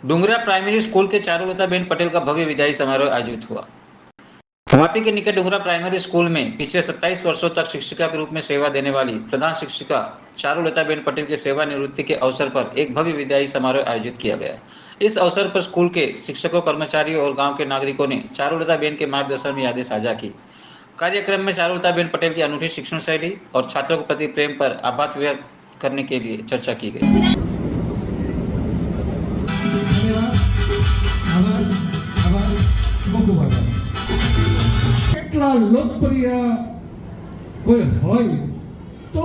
Dungra primary school के चारुलताबेन पटेल का भव्य विदाई समारोह आयोजित हुआ। वापी के निकट डुंगरा प्राइमरी स्कूल में पिछले 27 वर्षों तक शिक्षिका के रूप में सेवा देने वाली प्रधान शिक्षिका चारुलताबेन पटेल के सेवानिवृत्ति के अवसर पर एक भव्य विदाई समारोह आयोजित किया गया। इस अवसर पर स्कूल के शिक्षकों, कर्मचारियों और गांव के नागरिकों ने चारुलताबेन के मार्गदर्शन में यादें साझा की। कार्यक्रम में चारुलताबेन पटेल की अनूठी शिक्षण शैली और छात्रों के प्रति प्रेम पर आभार व्यक्त करने के लिए चर्चा की गई। કેટલા લોકપ્રિય કોઈ હોય તો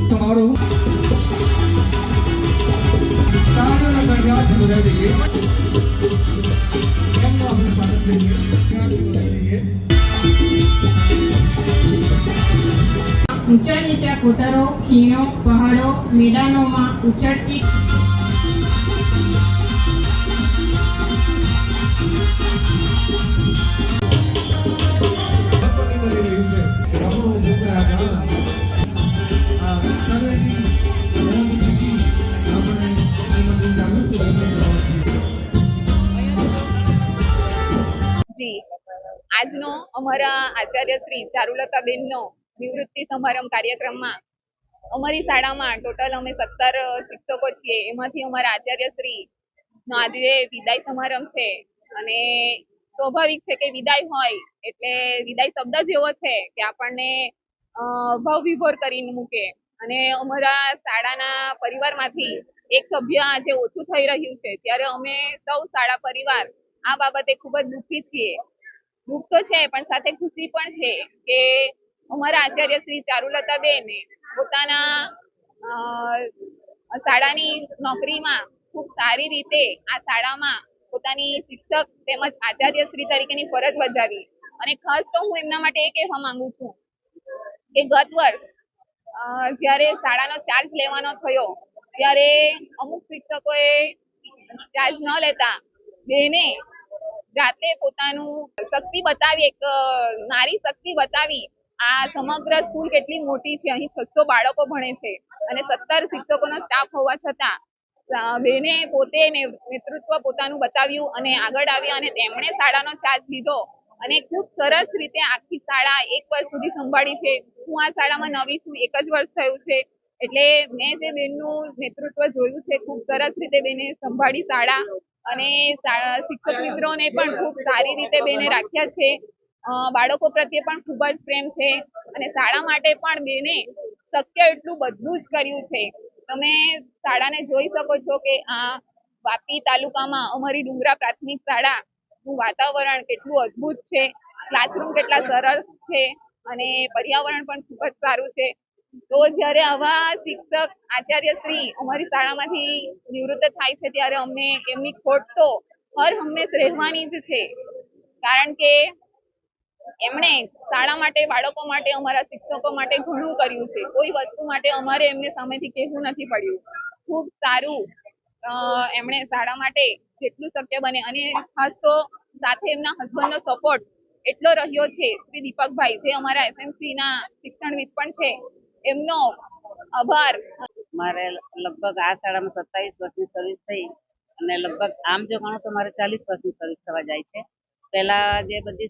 તમારું ऊंचा नीचा कोतरो, खीणों, पहाड़ों, मैदानों में उछळती આજનો અમારા આચાર્ય શ્રી ચારુલતાબેનનો નિવૃત્તિ સમારંભ કાર્યક્રમમાં અમારી શાળામાં ટોટલ અમે 17 શિક્ષકો છીએ। એમાંથી અમારા આચાર્ય શ્રીનો આજે વિદાય સમારંભ છે અને સ્વાભાવિક છે કે વિદાય હોય એટલે વિદાય શબ્દ જ એવો છે કે આપણને ભાવ વિભોર કરીને મૂકે અને અમારા શાળાના પરિવારમાંથી એક સભ્ય આજે ઓછું થઈ રહ્યું છે ત્યારે અમે સૌ શાળા પરિવાર આ બાબતે ખૂબ જ દુઃખી છીએ। दुख तो है पण साथे खुशी पण छे के अमरा आचार्य श्री चारुलताबेने पोताना शाळानी नौकरीमां खूब सारी रीते आ शाळामां पोतानी शिक्षक तेमज आचार्य श्री तरीकेनी फरज बजावी अने खास तो हूँ एमना माटे ए कहेवा मांगु छुं के गत वर्ष ज्यारे शाळानो चार्ज लेवानो थयो त्यारे अमुक शिक्षकोए चार्ज न लेता बेने जाते पोतानु शक्ति बतावी एक नारी शक्ति बतावी आ समग्र स्कूल केटली मोटी छे। अहीं 600 बाळको भणे छे अने 17 शिक्षकोनो स्टाफ होवा छतां बेने पोते नेतृत्व पोतानुं बताव्युं अने आगळ आव्या अने तेमणे शाळानो चार्ज लीधो अने खूब सरस रीते आखी शाळा 1 वर्ष सुधी संभाळी छे। हुं आ शाळामां नवी छुं, 1 ज वर्ष थयुं छे એટલે મેં જે બેનનું નેતૃત્વ જોયું છે ખૂબ સરસ રીતે બેને સંભાળી શાળા અને શિક્ષક મિત્રોને પણ ખૂબ સારી રીતે બેને રાખ્યા છે। બાળકો પ્રત્યે પણ ખૂબ જ પ્રેમ છે અને શાળા માટે પણ બેને શક્ય એટલું બધું જ કર્યું છે। તમે શાળાને જોઈ શકો છો કે આ વાપી તાલુકામાં અમારી ડુંગરા પ્રાથમિક શાળાનું વાતાવરણ કેટલું અદ્ભુત છે, ક્લાસરૂમ કેટલા સરસ છે અને પર્યાવરણ પણ ખૂબ જ સારું છે। तो જ્યારે આવા શિક્ષક આચાર્યશ્રી અમારી શાળામાંથી નિવૃત્ત થાય છે ત્યારે અમને એમની ખોટ તો હર હંમેશ રહેવાની જ છે કારણ કે એમણે શાળા માટે, બાળકો માટે, અમારા શિક્ષકો માટે ઘણું કર્યું છે। કોઈ વસ્તુ માટે અમારે એમને સામેથી કહેવું નથી પડ્યું। ખૂબ સારું એમણે શાળા માટે જેટલું શક્ય બને અને ખાસ તો સાથે એમના હસબન્ડનો સપોર્ટ એટલો રહ્યો છે શ્રી દીપકભાઈ જે અમારા એસએમસીના શિક્ષણવિદ પણ છે। એમનો આભાર। મારે લગભગ આ શાળામાં 27 વર્ષની સર્વિસ થઈ અને લગભગ આમ જો ગણો તો મારે 40 વર્ષની સર્વિસ થવા જાય છે। પહેલા જે બધી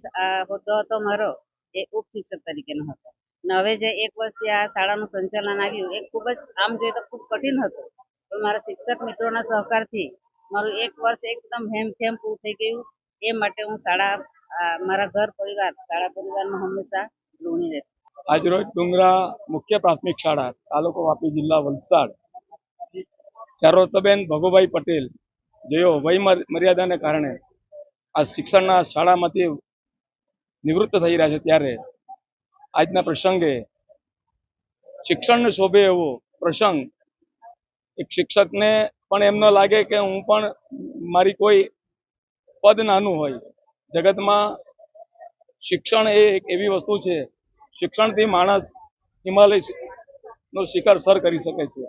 હોદ્દો હતો મારો એ ઉપશિક્ષક તરીકેનો હતો અને હવે જે 1 વર્ષથી આ શાળાનું સંચાલન આવ્યું એ ખૂબ જ આમ જોઈએ તો ખૂબ કઠિન હતું પણ મારા શિક્ષક મિત્રોના સહકારથી મારું 1 વર્ષ એકદમ હેમખેમ પૂરું થઈ ગયું। એ માટે હું શાળા મારા ઘર પરિવાર શાળા પરિવારમાં હંમેશા ઋણી રહેતી। આજરોજ ડુંગરા મુખ્ય પ્રાથમિક શાળા તાલુકો વાપી જિલ્લા વલસાડ ચારુલતાબેન ભગુભાઈ પટેલ જેઓ વય મર્યાદાને કારણે આ શિક્ષણના શાળામાંથી નિવૃત્ત થઈ રહ્યા છે ત્યારે આજના પ્રસંગે શિક્ષણને શોભે એવો પ્રસંગ એક શિક્ષકને પણ એમ ન લાગે કે હું પણ મારી કોઈ પદ નાનું હોય। જગતમાં શિક્ષણ એ એક એવી વસ્તુ છે શિક્ષણથી માણસ હિમાલયનો શિખર સર કરી શકે છે।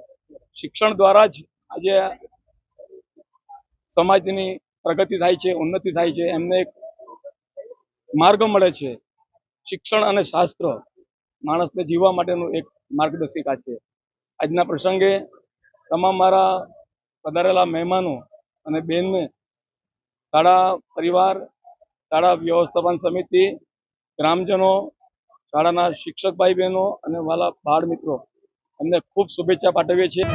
શિક્ષણ દ્વારા જ આજે સમાજની પ્રગતિ થાય છે, ઉન્નતિ થાય છે, એમને એક માર્ગ મળે છે। શિક્ષણ અને શાસ્ત્ર માણસને જીવવા માટેનું એક માર્ગદર્શિકા છે। આજના પ્રસંગે તમામ મારા પધારેલા મહેમાનો અને બેનને શાળા પરિવાર, શાળા વ્યવસ્થાપન સમિતિ, ગ્રામજનો, શાળાના શિક્ષક ભાઈ બહેનો અને વાલા બાળ મિત્રો અમને ખૂબ શુભેચ્છા પાઠવીએ છીએ.